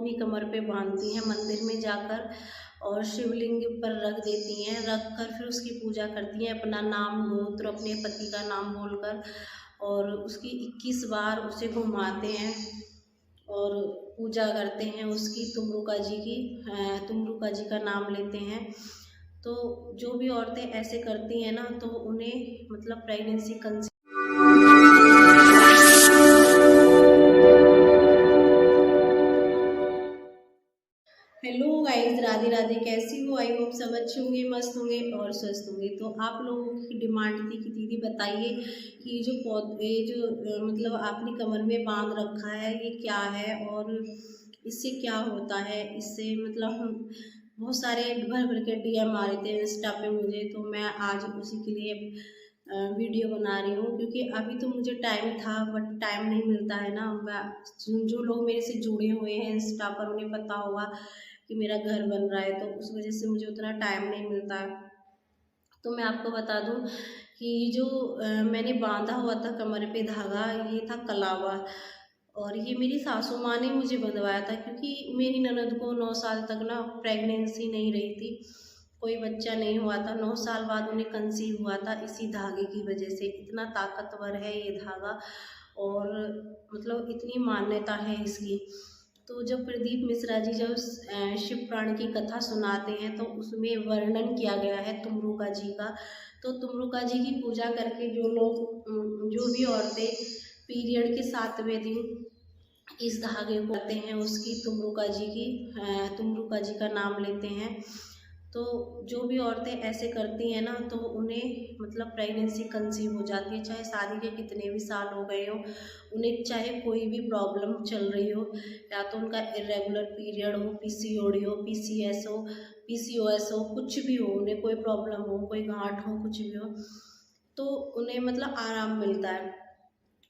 अपनी कमर पे बांधती हैं मंदिर में जाकर और शिवलिंग पर रख देती हैं। रख कर फिर उसकी पूजा करती हैं, अपना नाम गोत्र अपने पति का नाम बोलकर, और उसकी 21 बार उसे घुमाते हैं और पूजा करते हैं उसकी, तुमरुका जी की, तुमरुका जी का नाम लेते हैं। तो जो भी औरतें ऐसे करती हैं ना, तो उन्हें मतलब pregnancy conceive. Hello guys, Radhe Radhe, कैसी हो? आई होप सब अच्छे होंगे, मस्त होंगे और स्वस्थ होंगे। तो आप लोगों की डिमांड थी कि दीदी बताइए कि ये जो पौधे जो मतलब आपने कमर में बांध रखा है, ये क्या है और इससे क्या होता है? इससे मतलब हम बहुत सारे भर भर के DM आ रहे थे इंस्टा पे मुझे, तो मैं आज उसी के लिए वीडियो बना रही हूँ, क्योंकि अभी तो मुझे टाइम था बट टाइम नहीं मिलता है ना। जो लोग मेरे से जुड़े हुए हैं इंस्टा पर, उन्हें पता होगा कि मेरा घर बन रहा है, तो उस वजह से मुझे उतना टाइम नहीं मिलता है। तो मैं आपको बता दूं कि जो मैंने बांधा हुआ था कमर पे धागा, ये था कलावा, और ये मेरी सासू माँ ने मुझे बंधवाया था, क्योंकि मेरी ननद को 9 साल तक ना प्रेगनेंसी नहीं रही थी, कोई बच्चा नहीं हुआ था। 9 साल बाद उन्हें कंसीव हुआ था इसी धागे की वजह से। इतना ताकतवर है ये धागा और मतलब इतनी मान्यता है इसकी। तो जब प्रदीप मिश्रा जी जब शिव पुराण की कथा सुनाते हैं, तो उसमें वर्णन किया गया है तुमरुका जी का। तो तुमरुका जी की पूजा करके जो लोग, जो भी औरतें पीरियड के 7वें दिन इस धागे को करते हैं, उसकी तुमरुका जी की, तुमरुका जी का नाम लेते हैं, तो जो भी औरतें ऐसे करती हैं ना, तो उन्हें मतलब प्रेगनेंसी कंसीव हो जाती है, चाहे शादी के कितने भी साल हो गए हो, उन्हें चाहे कोई भी प्रॉब्लम चल रही हो, या तो उनका इरेगुलर पीरियड हो, PCOD हो, PCS हो, PCOS हो, कुछ भी हो, उन्हें कोई प्रॉब्लम हो, कोई गांठ हो, कुछ भी हो, तो उन्हें मतलब आराम मिलता है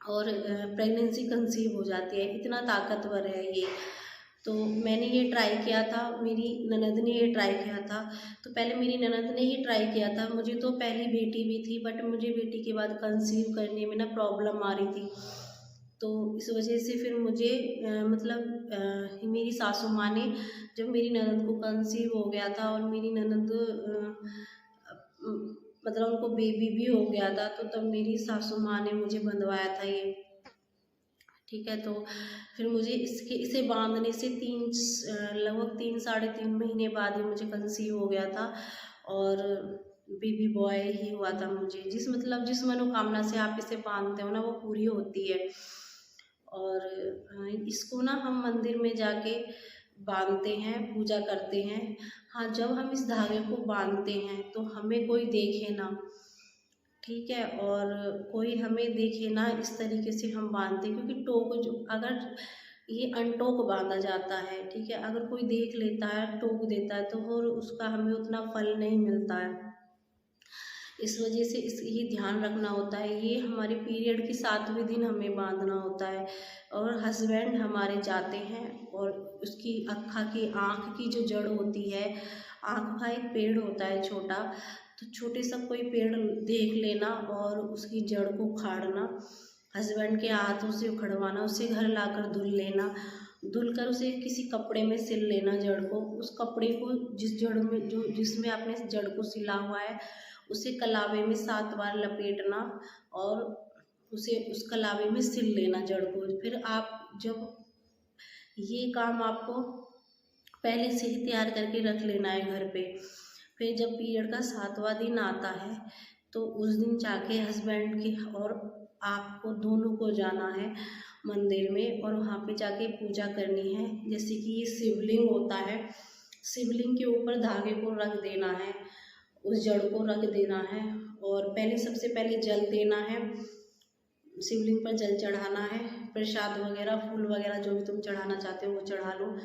और प्रेगनेंसी कंसीव हो जाती है। इतना ताकतवर है ये। तो मैंने ये ट्राई किया था, मेरी ननद ने ये ट्राई किया था। तो पहले मेरी ननद ने ही ट्राई किया था, मुझे तो पहली बेटी भी थी, बट मुझे बेटी के बाद कंसीव करने में ना प्रॉब्लम आ रही थी। तो इस वजह से फिर मुझे मेरी सासू माँ ने, जब मेरी ननद को कंसीव हो गया था और मेरी ननद मतलब उनको बेबी भी हो गया था, तो तब मेरी सासू माँ ने मुझे बंधवाया था ये। ठीक है, तो फिर मुझे इसे बांधने से लगभग 3 साढ़े 3 महीने बाद ही मुझे कंसीव हो गया था और बेबी बॉय ही हुआ था मुझे। जिस मनोकामना से आप इसे बांधते हो ना, वो पूरी होती है। और इसको ना हम मंदिर में जाके बांधते हैं, पूजा करते हैं। हाँ, जब हम इस धागे को बांधते हैं तो हमें कोई देखे ना, ठीक है, और कोई हमें देखे ना, इस तरीके से हम बांधते हैं, क्योंकि टोक जो अगर ये अनटोक बांधा जाता है, ठीक है, अगर कोई देख लेता है, टोक देता है, तो और उसका हमें उतना फल नहीं मिलता है। इस वजह से ये ध्यान रखना होता है। ये हमारे पीरियड के 7वें दिन हमें बांधना होता है, और हस्बैंड हमारे जाते हैं और उसकी आँख की जो जड़ होती है, आँख का एक पेड़ होता है छोटा, तो छोटे सा कोई पेड़ देख लेना और उसकी जड़ को उखाड़ना, हस्बैंड के हाथों से उखड़वाना, उसे घर लाकर धुल लेना, धुल कर उसे किसी कपड़े में सिल लेना जड़ को। उस कपड़े को जिसमें आपने जड़ को सिला हुआ है, उसे कलावे में 7 बार लपेटना और उसे उस कलावे में सिल लेना जड़ को। फिर आप जब ये काम आपको पहले से ही तैयार करके रख लेना है घर पे। फिर जब पीरियड का 7वां दिन आता है, तो उस दिन जाके हस्बैंड के और आपको दोनों को जाना है मंदिर में और वहाँ पे जाके पूजा करनी है। जैसे कि ये शिवलिंग होता है, शिवलिंग के ऊपर धागे को रख देना है, उस जड़ को रख देना है, और सबसे पहले जल देना है, शिवलिंग पर जल चढ़ाना है, प्रसाद वगैरह, फूल वगैरह जो भी तुम चढ़ाना चाहते हो वो चढ़ा लो।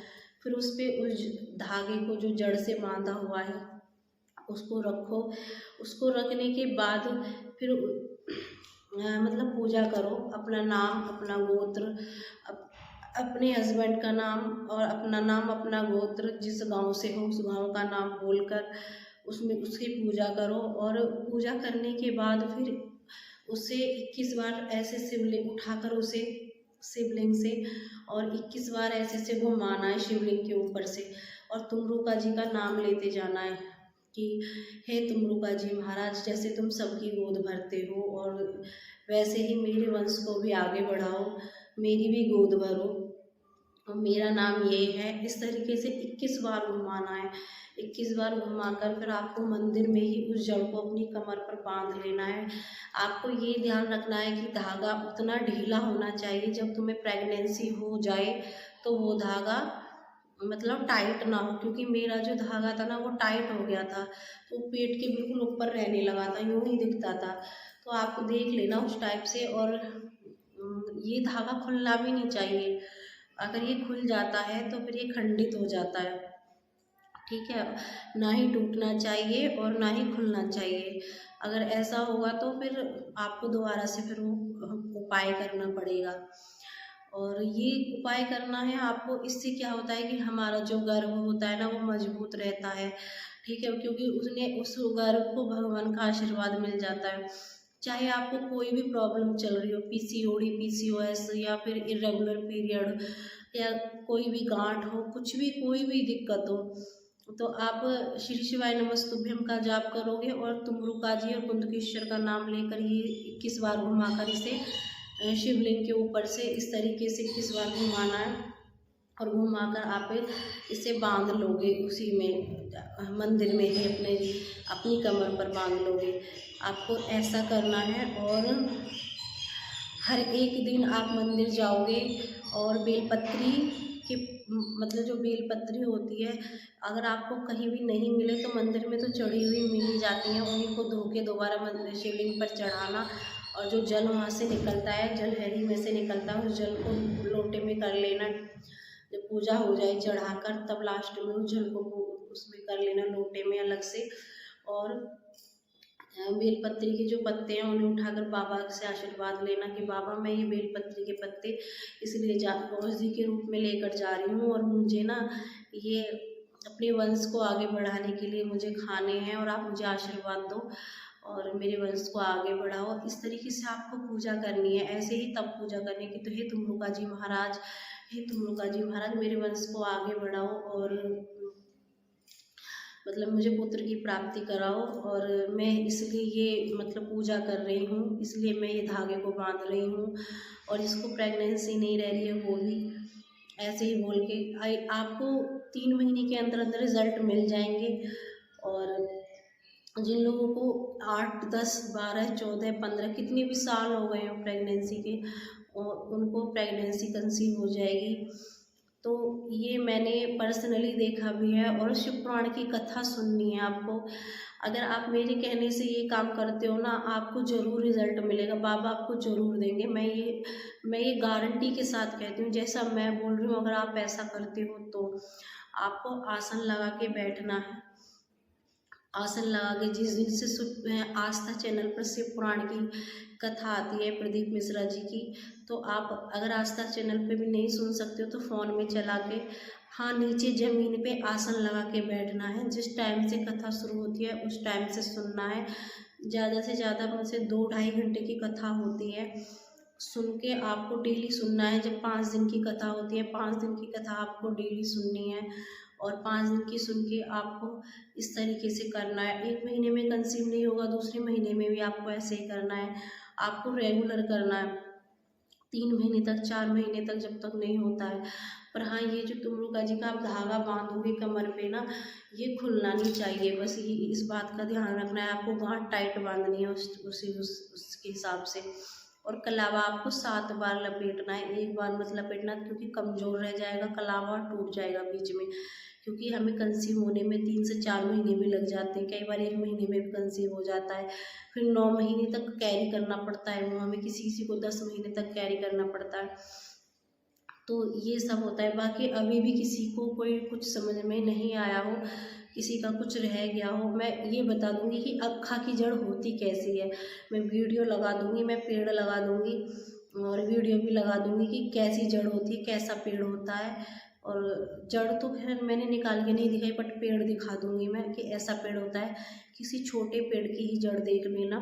फिर उस पर उस धागे को जो जड़ से बांधा हुआ है उसको रखो। उसको रखने के बाद फिर मतलब पूजा करो, अपना नाम, अपना गोत्र, अपने हस्बैंड का नाम और अपना नाम, अपना गोत्र, जिस गांव से हो उस गांव का नाम बोलकर उसमें उसकी पूजा करो। और पूजा करने के बाद फिर उसे 21 बार ऐसे शिवलिंग उठाकर उसे शिवलिंग से, और 21 बार ऐसे ऐसे घुमाना है शिवलिंग के ऊपर से, और तुमरुका जी का नाम लेते जाना है कि हे तुमरुका जी महाराज, जैसे तुम सबकी गोद भरते हो और वैसे ही मेरे वंश को भी आगे बढ़ाओ, मेरी भी गोद भरो, और मेरा नाम ये है। इस तरीके से 21 बार घुमाना है। 21 बार घुमाकर फिर आपको मंदिर में ही उस जड़ को अपनी कमर पर बांध लेना है। आपको ये ध्यान रखना है कि धागा उतना ढीला होना चाहिए, जब तुम्हें प्रेगनेंसी हो जाए तो वो धागा मतलब टाइट ना हो, क्योंकि मेरा जो धागा था ना वो टाइट हो गया था, तो पेट के बिल्कुल ऊपर रहने लगा था, यूं ही दिखता था। तो आप देख लेना उस टाइप से, और ये धागा खुलना भी नहीं चाहिए। अगर ये खुल जाता है तो फिर ये खंडित हो जाता है, ठीक है। ना ही टूटना चाहिए और ना ही खुलना चाहिए। अगर ऐसा होगा तो फिर आपको दोबारा से फिर वो उपाय करना पड़ेगा। और ये उपाय करना है आपको, इससे क्या होता है कि हमारा जो गर्भ होता है ना वो मजबूत रहता है, ठीक है, क्योंकि उसने उस गर्भ को भगवान का आशीर्वाद मिल जाता है। चाहे आपको कोई भी प्रॉब्लम चल रही हो, पीसीओडी, पीसीओएस, या फिर इरेगुलर पीरियड, या कोई भी गांठ हो, कुछ भी कोई भी दिक्कत हो, तो आप श्री शिवाय नमस्तुभ्यम का जाप करोगे और तुमरुका जी और कुंदकेश्वर का नाम लेकर ये 21 बार घुमाकर इसे शिवलिंग के ऊपर से इस तरीके से 21 बार घुमाना है, और घुमाकर आप इसे बांध लोगे उसी में मंदिर में ही अपने अपनी कमर पर बांध लोगे। आपको ऐसा करना है। और हर एक दिन आप मंदिर जाओगे और बेलपत्री की मतलब जो बेलपत्री होती है, अगर आपको कहीं भी नहीं मिले तो मंदिर में तो चढ़ी हुई मिल ही जाती हैं, उन्हीं को धो के दोबारा मंदिर शिवलिंग पर चढ़ाना, और जो जल वहाँ से निकलता है, जल हरी में से निकलता है, उस जल को लोटे में कर लेना। जब पूजा हो जाए चढ़ाकर, तब लास्ट में उस जल को उसमें कर लेना लोटे में अलग से। और बेलपत्री के जो पत्ते हैं उन्हें उठाकर बाबा से आशीर्वाद लेना कि बाबा मैं ये बेलपत्री के पत्ते इसलिए औषधि के रूप में लेकर जा रही हूँ, और मुझे ना ये अपने वंश को आगे बढ़ाने के लिए मुझे खाने हैं, और आप मुझे आशीर्वाद दो और मेरे वंश को आगे बढ़ाओ। इस तरीके से आपको पूजा करनी है। ऐसे ही तब पूजा करने की, तो हे तुमरुका जी महाराज, हे तुमरुका जी महाराज, मेरे वंश को आगे बढ़ाओ और मतलब मुझे पुत्र की प्राप्ति कराओ, और मैं इसलिए ये मतलब पूजा कर रही हूँ, इसलिए मैं ये धागे को बांध रही हूँ, और इसको प्रेगनेंसी नहीं रह रही है वो भी। ऐसे ही बोल के आपको 3 महीने के अंदर अंदर रिजल्ट मिल जाएंगे। और जिन लोगों को 8, 10, 12, 14, 15 कितने भी साल हो गए हो प्रेगनेंसी के, और उनको प्रेगनेंसी कंसीव हो जाएगी। तो ये मैंने पर्सनली देखा भी है, और शिव पुराण की कथा सुननी है आपको। अगर आप मेरे कहने से ये काम करते हो ना, आपको ज़रूर रिजल्ट मिलेगा, बाबा आपको ज़रूर देंगे। मैं ये गारंटी के साथ कहती हूँ, जैसा मैं बोल रही हूँ अगर आप ऐसा करते हो तो। आपको आसन लगा के बैठना है। आसन लगा के जिस दिन से आस्था चैनल पर शिव पुराण की कथा आती है प्रदीप मिश्रा जी की, तो आप अगर आस्था चैनल पे भी नहीं सुन सकते हो तो फ़ोन में चला के, हाँ, नीचे ज़मीन पे आसन लगा के बैठना है। जिस टाइम से कथा शुरू होती है उस टाइम से सुनना है। ज़्यादा से ज़्यादा मुझसे 2-2.5 घंटे की कथा होती है, सुन के आपको डेली सुनना है। जब 5 दिन की कथा होती है, 5 दिन की कथा आपको डेली सुननी है, और 5 दिन की सुन के आपको इस तरीके से करना है। 1 महीने में कंसीव नहीं होगा, दूसरे महीने में भी आपको ऐसे ही करना है। आपको रेगुलर करना है 3 महीने तक, 4 महीने तक, जब तक नहीं होता है। पर हाँ, ये जो तुमरुका जी का आप धागा बांधोगे कमर पे ना, ये खुलना नहीं चाहिए। बस ये इस बात का ध्यान रखना है, आपको गांठ टाइट बांधनी है उसके हिसाब से। और कलावा आपको 7 बार लपेटना है, 1 बार मत लपेटना, क्योंकि कमज़ोर रह जाएगा कलावा, टूट जाएगा बीच में। क्योंकि हमें कंसीव होने में 3 से 4 महीने भी लग जाते हैं, कई बार 1 महीने में भी कंसीव हो जाता है। फिर 9 महीने तक कैरी करना पड़ता है वो हमें, किसी किसी को 10 महीने तक कैरी करना पड़ता है। तो ये सब होता है। बाकी अभी भी किसी को कोई कुछ समझ में नहीं आया हो, किसी का कुछ रह गया हो, मैं ये बता दूंगी कि अक्खा की जड़ होती कैसी है। मैं वीडियो लगा दूंगी, मैं पेड़ लगा दूंगी, और वीडियो भी लगा दूंगी कि कैसी जड़ होती है, कैसा पेड़ होता है। और जड़ तो खैर मैंने निकाल के नहीं दिखाई, बट पेड़ दिखा दूंगी मैं कि ऐसा पेड़ होता है। किसी छोटे पेड़ की ही जड़ देख लेना,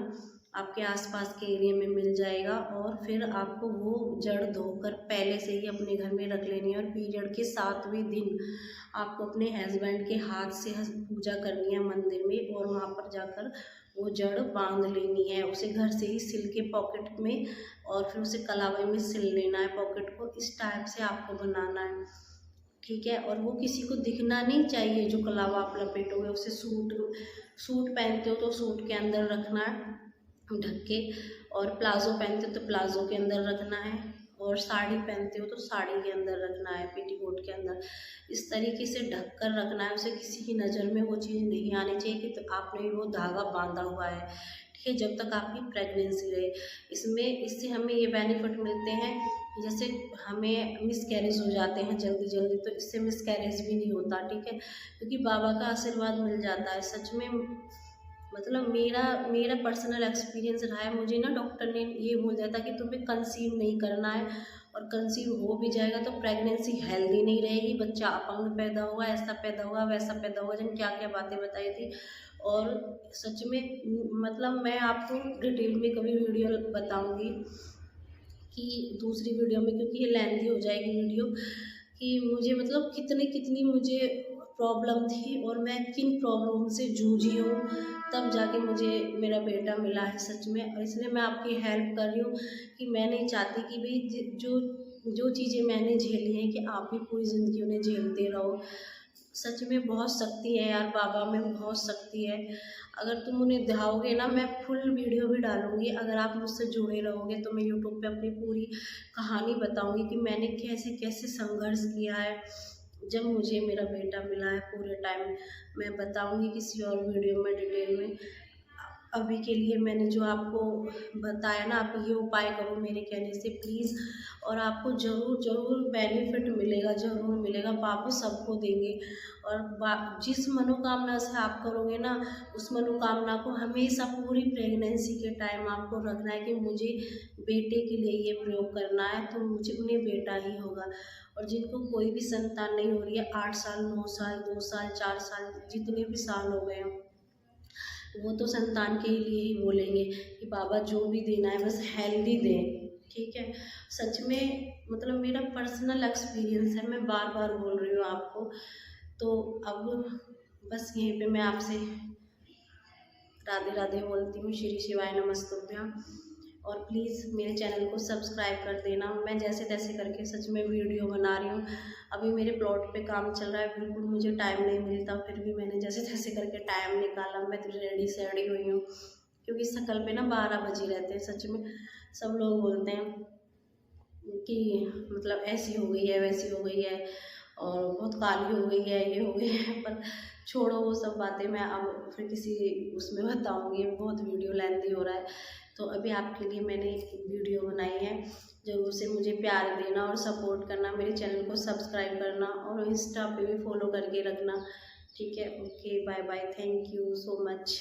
आपके आसपास के एरिया में मिल जाएगा। और फिर आपको वो जड़ धोकर पहले से ही अपने घर में रख लेनी है, और पीरियड के 7वें दिन आपको अपने हस्बैंड के हाथ से पूजा करनी है मंदिर में, और वहाँ पर जाकर वो जड़ बांध लेनी है। उसे घर से ही सिल के पॉकेट में, और फिर उसे कलावे में सिल लेना है पॉकेट को। इस टाइप से आपको बनाना है, ठीक है। और वो किसी को दिखना नहीं चाहिए, जो कलावा आप लपेटोगे उसे सूट पहनते हो तो सूट के अंदर रखना है ढक के, और प्लाजो पहनते हो तो प्लाजो के अंदर रखना है, और साड़ी पहनते हो तो साड़ी के अंदर रखना है, पेटीकोट के अंदर। इस तरीके से ढक कर रखना है, उसे किसी की नज़र में वो चीज़ नहीं आनी चाहिए कि तो आपने वो धागा बांधा हुआ है, ठीक है, जब तक आपकी प्रेगनेंसी रहे। इससे हमें ये बेनिफिट मिलते हैं, जैसे हमें मिसकैरेज हो जाते हैं जल्दी जल्दी, तो इससे मिसकैरेज भी नहीं होता, ठीक है, क्योंकि बाबा का आशीर्वाद मिल जाता है। सच में मतलब मेरा पर्सनल एक्सपीरियंस रहा है। मुझे ना डॉक्टर ने ये बोल दिया था कि तुम्हें कंसीव नहीं करना है, और कंसीव हो भी जाएगा तो प्रेगनेंसी हेल्दी नहीं रहेगी, बच्चा अपंग पैदा होगा, ऐसा पैदा होगा, वैसा पैदा होगा, जन क्या क्या बातें बताई थी। और सच में मतलब मैं आपको डिटेल में कभी वीडियो बताऊंगी कि दूसरी वीडियो में, क्योंकि ये लेंथी हो जाएगी वीडियो, कि मुझे मतलब कितनी मुझे प्रॉब्लम थी और मैं किन प्रॉब्लम से जूझी हूँ, तब जाके मुझे मेरा बेटा मिला है सच में। और इसलिए मैं आपकी हेल्प कर रही हूँ कि मैं नहीं चाहती कि भाई जो जो चीज़ें मैंने झेली हैं कि आप भी पूरी ज़िंदगी उन्हें झेलते रहो। सच में बहुत शक्ति है यार, बाबा में बहुत शक्ति है। अगर तुम उन्हें दिखाओगे ना, मैं फुल वीडियो भी डालूंगी, अगर आप मुझसे जुड़े रहोगे तो मैं यूट्यूब पे अपनी पूरी कहानी बताऊंगी कि मैंने कैसे कैसे संघर्ष किया है जब मुझे मेरा बेटा मिला है। पूरे टाइम मैं बताऊंगी किसी और वीडियो में डिटेल में। अभी के लिए मैंने जो आपको बताया ना, आप ये उपाय करो मेरे कहने से प्लीज़, और आपको ज़रूर ज़रूर बेनिफिट मिलेगा, ज़रूर मिलेगा। बाबा सबको देंगे, और जिस मनोकामना से आप करोगे ना, उस मनोकामना को हमेशा पूरी प्रेगनेंसी के टाइम आपको रखना है कि मुझे बेटे के लिए ये प्रयोग करना है, तो मुझे उन्हें बेटा ही होगा। और जिनको कोई भी संतान नहीं हो रही है, 8 साल 9 साल 2 साल 4 साल जितने भी साल हो गए हैं, वो तो संतान के लिए ही बोलेंगे कि बाबा जो भी देना है बस हेल्दी दें, ठीक है। सच में मतलब मेरा पर्सनल एक्सपीरियंस है, मैं बार बार बोल रही हूँ आपको। तो अब बस यहीं पे मैं आपसे राधे राधे बोलती हूँ, श्री शिवाय नमस्तुभ्यम। और प्लीज़ मेरे चैनल को सब्सक्राइब कर देना। मैं जैसे तैसे करके सच में वीडियो बना रही हूँ। अभी मेरे प्लॉट पे काम चल रहा है, बिल्कुल मुझे टाइम नहीं मिलता, फिर भी मैंने जैसे तैसे करके टाइम निकाला। मैं तो रेडी सेडी हुई हूँ, क्योंकि शकल पे ना 12 बजे रहते हैं। सच में सब लोग बोलते हैं कि मतलब ऐसी हो गई है, वैसी हो गई है, और बहुत काली हो गई है, ये हो गई है। पर छोड़ो वो सब बातें, मैं अब फिर किसी उसमें बताऊँगी, बहुत वीडियो लेंथी हो रहा है। तो अभी आपके लिए मैंने एक वीडियो बनाई है, जरूर से मुझे प्यार देना और सपोर्ट करना, मेरे चैनल को सब्सक्राइब करना, और इंस्टा पे भी फॉलो करके रखना, ठीक है। Okay, bye bye, thank you so much.